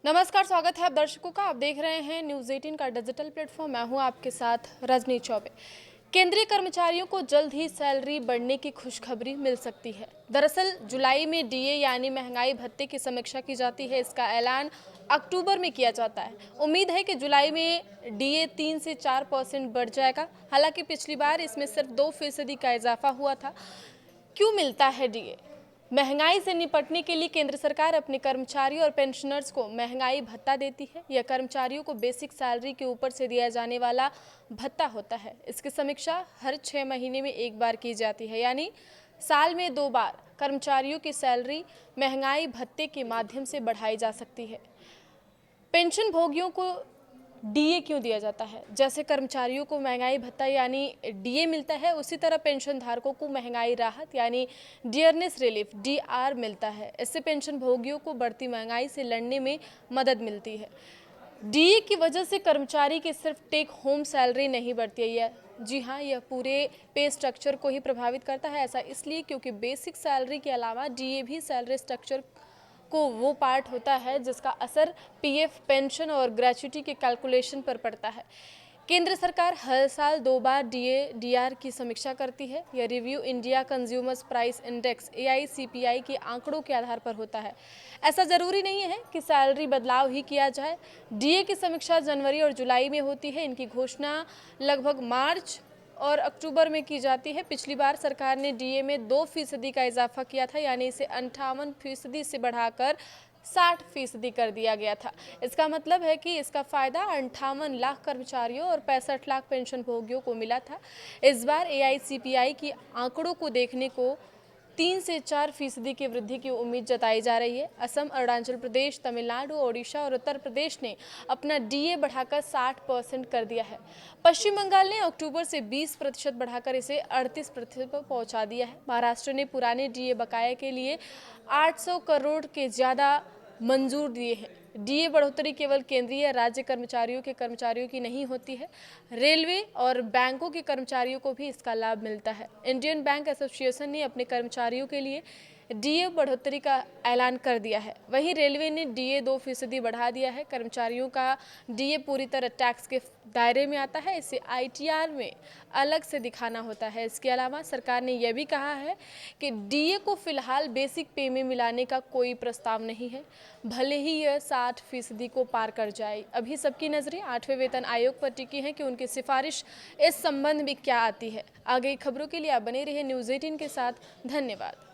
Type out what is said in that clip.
नमस्कार, स्वागत है आप दर्शकों का। आप देख रहे हैं न्यूज़ 18 का डिजिटल प्लेटफॉर्म। मैं हूं आपके साथ रजनी चौबे। केंद्रीय कर्मचारियों को जल्द ही सैलरी बढ़ने की खुशखबरी मिल सकती है। दरअसल जुलाई में डीए यानी महंगाई भत्ते की समीक्षा की जाती है। इसका ऐलान अक्टूबर में किया जाता है। उम्मीद है कि जुलाई में डीए 3 से 4% बढ़ जाएगा। हालांकि पिछली बार इसमें सिर्फ 2% का इजाफा हुआ था। क्यों मिलता है डीए? महंगाई से निपटने के लिए केंद्र सरकार अपने कर्मचारियों और पेंशनर्स को महंगाई भत्ता देती है। यह कर्मचारियों को बेसिक सैलरी के ऊपर से दिया जाने वाला भत्ता होता है। इसकी समीक्षा हर 6 महीने में एक बार की जाती है, यानी साल में 2 बार कर्मचारियों की सैलरी महंगाई भत्ते के माध्यम से बढ़ाई जा सकती है। पेंशन भोगियों को डीए क्यों दिया जाता है? जैसे कर्मचारियों को महंगाई भत्ता यानी डीए मिलता है, उसी तरह पेंशन धारकों को महंगाई राहत यानी डियरनेस रिलीफ डीआर मिलता है। इससे पेंशन भोगियों को बढ़ती महंगाई से लड़ने में मदद मिलती है। डीए की वजह से कर्मचारी की सिर्फ टेक होम सैलरी नहीं बढ़ती है, जी हाँ, यह पूरे पे स्ट्रक्चर को ही प्रभावित करता है। ऐसा इसलिए क्योंकि बेसिक सैलरी के अलावा डीए भी सैलरी स्ट्रक्चर को वो पार्ट होता है जिसका असर पीएफ, पेंशन और ग्रेच्युटी के कैलकुलेशन पर पड़ता है। केंद्र सरकार हर साल 2 बार डीए डीआर की समीक्षा करती है। यह review India consumers price index AICPI के आंकड़ों के आधार पर होता है। ऐसा जरूरी नहीं है कि सैलरी बदलाव ही किया जाए। डीए की समीक्षा जनवरी और जुलाई में होती है। इनकी घोषणा लगभग मार्च और अक्टूबर में की जाती है। पिछली बार सरकार ने डीए में 2% का इजाफा किया था, यानी इसे 58% से बढ़ाकर 60% कर दिया गया था। इसका मतलब है कि इसका फायदा 58 लाख कर्मचारियों और 65 लाख पेंशन भोगियों को मिला था। इस बार एआईसीपीआई की आंकड़ों को देखने को 3 से 4% की वृद्धि की उम्मीद जताई जा रही है। असम, अरुणाचल प्रदेश, तमिलनाडु, ओडिशा और उत्तर प्रदेश ने अपना डीए बढ़ाकर 60% कर दिया है। पश्चिम बंगाल ने अक्टूबर से 20% बढ़ाकर इसे 38% पर पहुंचा दिया है। महाराष्ट्र ने पुराने डीए बकाये के लिए 800 करोड़ के ज़्यादा मंजूर दिए हैं। डीए बढ़ोतरी केवल केंद्रीय राज्य कर्मचारियों की नहीं होती है, रेलवे और बैंकों के कर्मचारियों को भी इसका लाभ मिलता है। इंडियन बैंक एसोसिएशन ने अपने कर्मचारियों के लिए डीए बढ़ोतरी का ऐलान कर दिया है। वहीं रेलवे ने डीए 2% बढ़ा दिया है। कर्मचारियों का डीए पूरी तरह टैक्स के दायरे में आता है। इसे आईटीआर में अलग से दिखाना होता है। इसके अलावा सरकार ने यह भी कहा है कि डीए को फिलहाल बेसिक पे में मिलाने का कोई प्रस्ताव नहीं है, भले ही यह 60% को पार कर जाए। अभी सबकी नजरें 8वें वेतन आयोग पर टिकी हैं कि उनकी सिफारिश इस संबंध में क्या आती है। आगे खबरों के लिए आप बने रहिए न्यूज़ 18 के साथ। धन्यवाद।